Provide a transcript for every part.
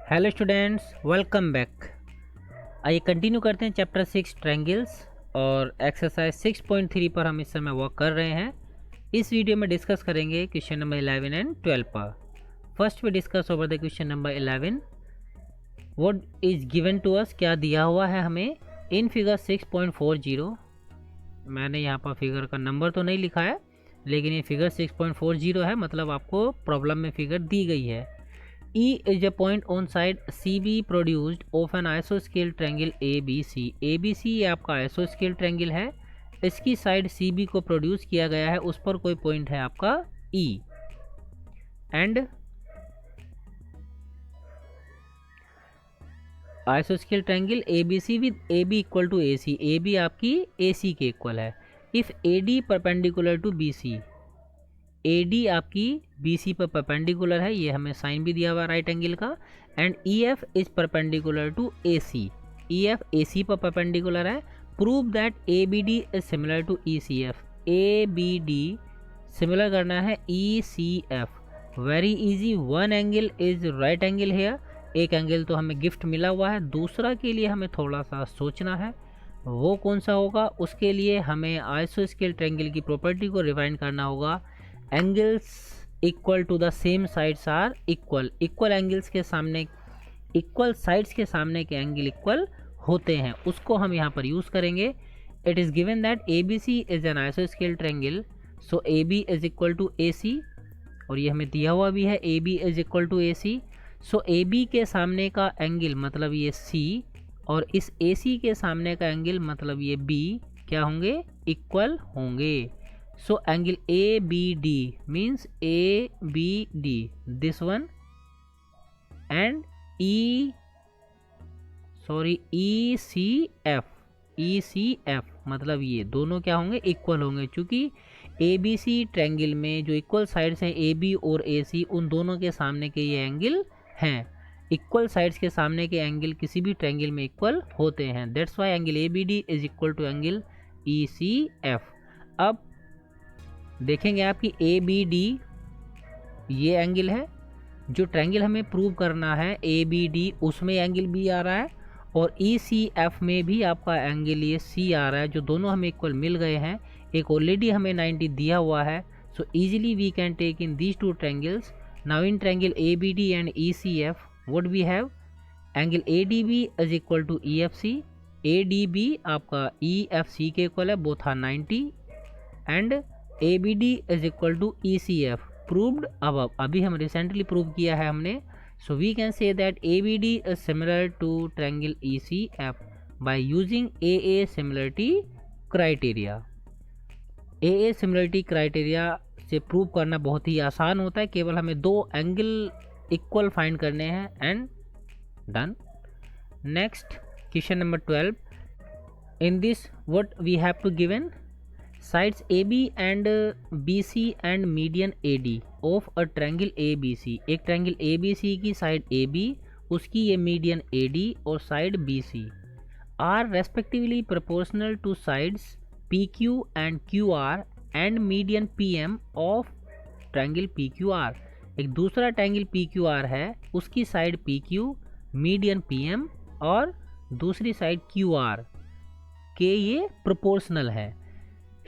Hello students, welcome back. आइए continue करते हैं चैप्टर 6 ट्रायंगल्स और एक्सरसाइज 6.3 पर हम इस समय वर्क कर रहे हैं। इस वीडियो में डिस्कस करेंगे क्वेश्चन नंबर 11 एंड 12 पर। First we discuss over the question number 11। What is given to us, क्या दिया हुआ है हमें इन फिगर 6.40। मैंने यहाँ पर फिगर का नंबर तो नहीं लिखा है, लेकिन ये फिगर 6.40 है, मतलब आपको प्रॉब्लम में फिगर दी गई है। E is a point on side CB produced of an isoscale triangle ABC। ABC ये आपका isoscale triangle है, इसकी साइड CB को प्रोड्यूस किया गया है, उस पर कोई पॉइंट है आपका E and isoscale triangle ABC with AB equal to AC। AB आपकी AC के इक्वल है। If AD perpendicular to BC, AD आपकी BC पर परपेंडिकुलर है, ये हमें साइन भी दिया हुआ राइट एंगल का। And EF is perpendicular to AC, EF AC पर परपेंडिकुलर है। Prove that ABD is similar to ECF, ABD similar करना है ECF। Very easy, one angle is right angle hair. एक एंगल तो हमें गिफ्ट मिला हुआ है, दूसरा के लिए हमें थोड़ा सा सोचना है, वो कौन सा होगा। उसके लिए हमें आइसोस्केल ट्रायंगल की प्रॉपर्टी को रिवाइंड करना होगा। Angles equal to the same sides are equal, equal angles के सामने, इक्वल साइड्स के सामने के एंगल इक्वल होते हैं, उसको हम यहाँ पर यूज़ करेंगे। It is given that ABC is an आइसोस्केल triangle, so AB is equal to AC, और ये हमें दिया हुआ भी है AB is equal to AC। So AB के सामने का एंगल मतलब ये C, और इस AC के सामने का एंगल मतलब ये B क्या होंगे, इक्वल होंगे। So angle ABD means ABD this one and ECF मतलब ये दोनों क्या होंगे, इक्वल होंगे। चूँकि ABC ट्रायंगल में जो इक्वल साइड्स हैं AB और AC, उन दोनों के सामने के ये एंगल हैं। इक्वल साइड्स के सामने के एंगल किसी भी ट्रायंगल में इक्वल होते हैं, that's why angle ABD is equal to angle ECF। अब देखेंगे आपकी ABD ये एंगल है, जो ट्रायंगल हमें प्रूव करना है ABD उसमें एंगल B आ रहा है, और ECF में भी आपका एंगल ये C आ रहा है, जो दोनों हमें इक्वल मिल गए हैं। एक ऑलरेडी हमें 90 दिया हुआ है, so easily we can take in these two triangles. Now in triangle ABD and ECF what we have, angle ADB is equal to EFC। ADB आपका EFC के इक्वल है, both are 90, and ABD is equal to ECF proved above. अभी हम recently prove किया है हमने, so we can say that ABD is similar to triangle ECF by using AA similarity criteria. AA similarity criteria से prove करना बहुत ही आसान होता है, केवल हमें दो एंगल इक्वल फाइंड करने हैं and done. Next question number 12। In this what we have to given, sides AB and BC and median AD of a triangle ABC। एक ट्रायंगल ABC की साइड AB, उसकी ये मीडियन AD और side BC are respectively proportional to sides PQ and QR and median PM of triangle PQR। एक दूसरा triangle PQR है, उसकी side PQ, median PM और दूसरी साइड QR के ये प्रोपोर्शनल है।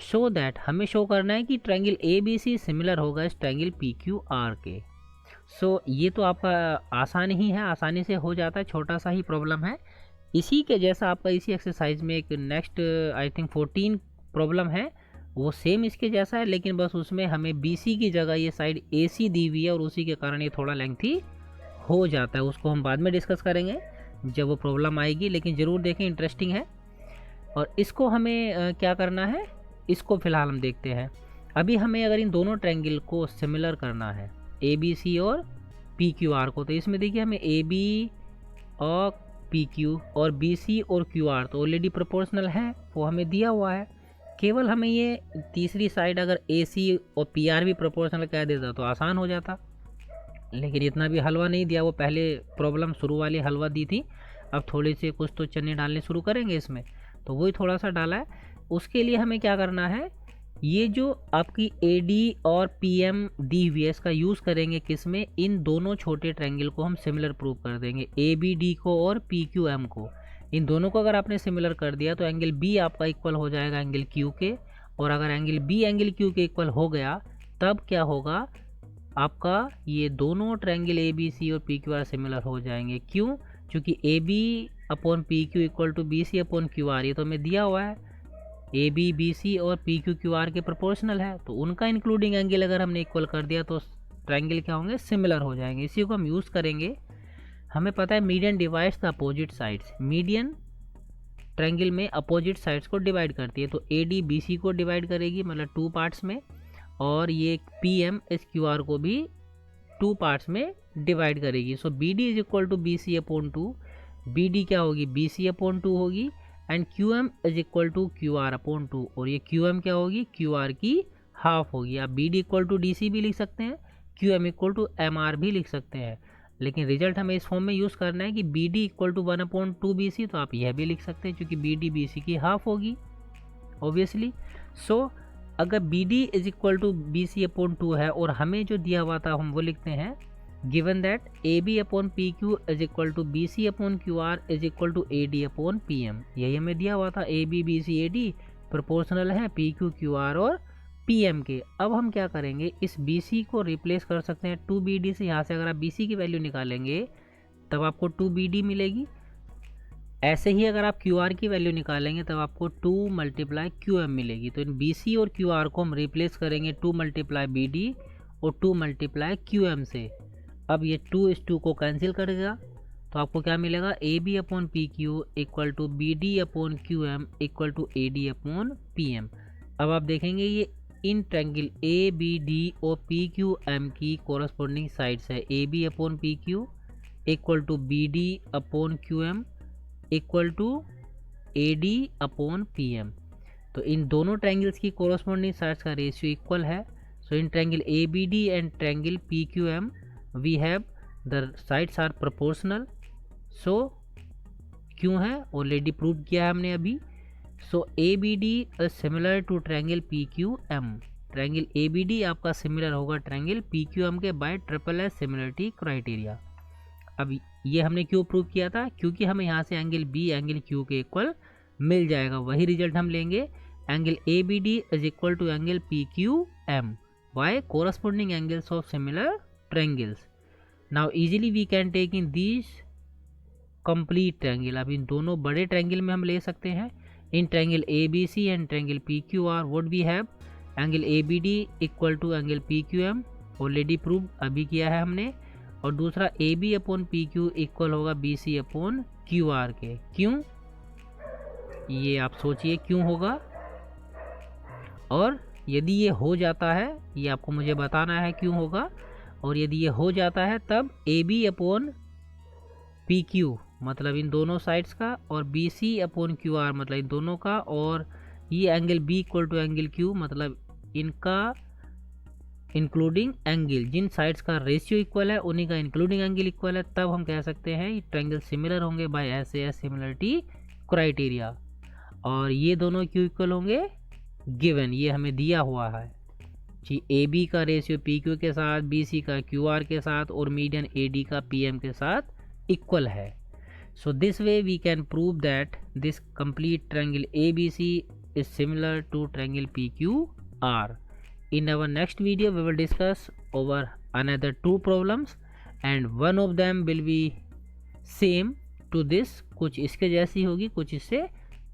शो दैट हमें शो करना है कि ट्रायंगल ABC सिमिलर होगा इस ट्रायंगल PQR के। सो ये तो आपका आसान ही है, आसानी से हो जाता है, छोटा सा ही प्रॉब्लम है। इसी के जैसा आपका इसी एक्सरसाइज में एक नेक्स्ट आई थिंक 14 प्रॉब्लम है, वो सेम इसके जैसा है, लेकिन बस उसमें हमें BC की जगह ये साइड AC दी हुई है, और उसी के कारण ये थोड़ा लेंथी हो जाता है। उसको हम बाद में डिस्कस करेंगे जब वो प्रॉब्लम आएगी, लेकिन ज़रूर देखें, इंटरेस्टिंग है। और इसको हमें क्या करना है, इसको फिलहाल हम देखते हैं। अभी हमें अगर इन दोनों ट्रायंगल को सिमिलर करना है ABC और PQR को, तो इसमें देखिए हमें AB और PQ और BC और QR तो ऑलरेडी प्रोपोर्शनल है, वो हमें दिया हुआ है। केवल हमें ये तीसरी साइड अगर AC और PR भी प्रोपोर्शनल कह देता तो आसान हो जाता, लेकिन इतना भी हलवा नहीं दिया। वो पहले प्रॉब्लम शुरू वाली हलवा दी थी, अब थोड़ी से कुछ तो चने डालने शुरू करेंगे इसमें, तो वही थोड़ा सा डाला है। उसके लिए हमें क्या करना है, ये जो आपकी AD और PM दी हुई है इसका यूज़ करेंगे किस में, इन दोनों छोटे ट्रायंगल को हम सिमिलर प्रूव कर देंगे, ABD को और PQM को। इन दोनों को अगर आपने सिमिलर कर दिया तो एंगल B आपका इक्वल हो जाएगा एंगल Q के, और अगर एंगल B एंगल Q के इक्वल हो गया तब क्या होगा, आपका ये दोनों ट्रायंगल ABC और PQR सिमिलर हो जाएंगे। क्यों? क्योंकि AB/PQ इक्वल टू BC/QR, ये तो हमें दिया हुआ है, AB BC और PQ QR के प्रोपोर्शनल है, तो उनका इंक्लूडिंग एंगल अगर हमने इक्वल कर दिया तो ट्रायंगल क्या होंगे, सिमिलर हो जाएंगे। इसी को हम यूज़ करेंगे। हमें पता है median divides the opposite sides, median triangle में अपोजिट साइड्स को डिवाइड करती है, तो AD BC को डिवाइड करेगी मतलब 2 पार्ट्स में, और ये PM इस QR को भी 2 पार्ट्स में डिवाइड करेगी। So BD is equal to BC/2, BD क्या होगी, BC/2 होगी, and QM is equal to QR/2, और ये QM क्या होगी, QR की हाफ होगी। आप BD इक्वल टू DC भी लिख सकते हैं, QM इक्वल टू MR भी लिख सकते हैं, लेकिन रिजल्ट हमें इस फॉर्म में यूज़ करना है कि BD इक्वल टू 1/2 BC, तो आप यह भी लिख सकते हैं क्योंकि BD BC की हाफ होगी ऑब्वियसली। सो अगर BD is equal to BC/2 है और हमें जो दिया हुआ था हम वो लिखते हैं, given that AB/PQ is equal to BC/QR is equal to AD/PM, यही हमें दिया हुआ था। AB BC AD प्रोपोर्शनल है PQ QR और PM के। अब हम क्या करेंगे, इस BC को रिप्लेस कर सकते हैं 2BD से। यहाँ से अगर आप BC की वैल्यू निकालेंगे तब आपको 2BD मिलेगी, ऐसे ही अगर आप QR की वैल्यू निकालेंगे तब आपको 2 × QM मिलेगी। तो इन BC और QR को हम रिप्लेस करेंगे 2 × BD और 2 × QM से। अब ये 2 इस 2 को कैंसिल करेगा तो आपको क्या मिलेगा, AB/PQ equal to BD/QM equal to AD/PM। अब आप देखेंगे ये इन ट्रायंगल ABD और PQM की कोरस्पोंडिंग साइड्स है, AB/PQ equal to BD/QM equal to AD/PM। तो इन दोनों ट्रायंगल्स की कोरस्पोंडिंग साइड्स का रेशियो इक्वल है। So in triangle ABD and triangle PQM we have the sides are proportional. So क्यों है, ऑलरेडी प्रूव किया है हमने अभी। So ABD is similar to triangle PQM, triangle ABD आपका सिमिलर होगा ट्रायंगल PQM के बाय SSS सिमिलरिटी क्राइटेरिया। अब ये हमने क्यों प्रूव किया था, क्योंकि हमें यहाँ से एंगल B एंगल Q के इक्वल मिल जाएगा, वही रिजल्ट हम लेंगे। Angle ABD is equal to angle PQM by corresponding angles of similar triangles. Now easily we can take in these complete triangle. अब इन दोनों बड़े ट्रायंगल में हम ले सकते हैं, in triangle ABC and triangle PQR what we have, angle ABD equal to angle PQM, already prove अभी किया है हमने, और दूसरा AB/PQ इक्वल होगा BC/QR के। क्यों, ये आप सोचिए क्यों होगा, और यदि ये हो जाता है, ये आपको मुझे बताना है क्यों होगा, और यदि ये हो जाता है तब AB/PQ मतलब इन दोनों साइड्स का, और BC/QR मतलब इन दोनों का, और ये angle B equal to angle Q मतलब इनका इंक्लूडिंग एंगल, जिन साइड्स का रेशियो इक्वल है उन्हीं का इंक्लूडिंग एंगल इक्वल है, तब हम कह सकते हैं ये ट्रायंगल सिमिलर होंगे बाय SAS सिमिलरिटी क्राइटेरिया। और ये दोनों क्यों इक्वल होंगे, गिवन, ये हमें दिया हुआ है जी, AB का रेशियो PQ के साथ, BC का QR के साथ, और मीडियन AD का PM के साथ इक्वल है। So this way we can prove that this complete triangle ABC is similar to triangle PQR. In our next video we will discuss over another 2 problems and one of them will be same to this, कुछ इसके जैसी होगी कुछ इससे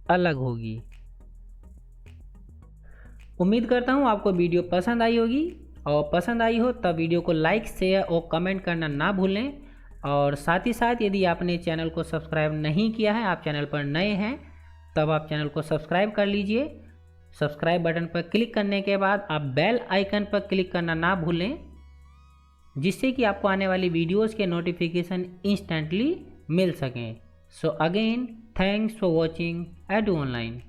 अलग होगी। उम्मीद करता हूँ आपको वीडियो पसंद आई होगी, और पसंद आई हो तब वीडियो को लाइक शेयर और कमेंट करना ना भूलें। और साथ ही साथ यदि आपने चैनल को सब्सक्राइब नहीं किया है, आप चैनल पर नए हैं, तब आप चैनल को सब्सक्राइब कर लीजिए। सब्सक्राइब बटन पर क्लिक करने के बाद आप बेल आइकन पर क्लिक करना ना भूलें, जिससे कि आपको आने वाली वीडियोस के नोटिफिकेशन इंस्टेंटली मिल सकें। So again thanks for watching edu online.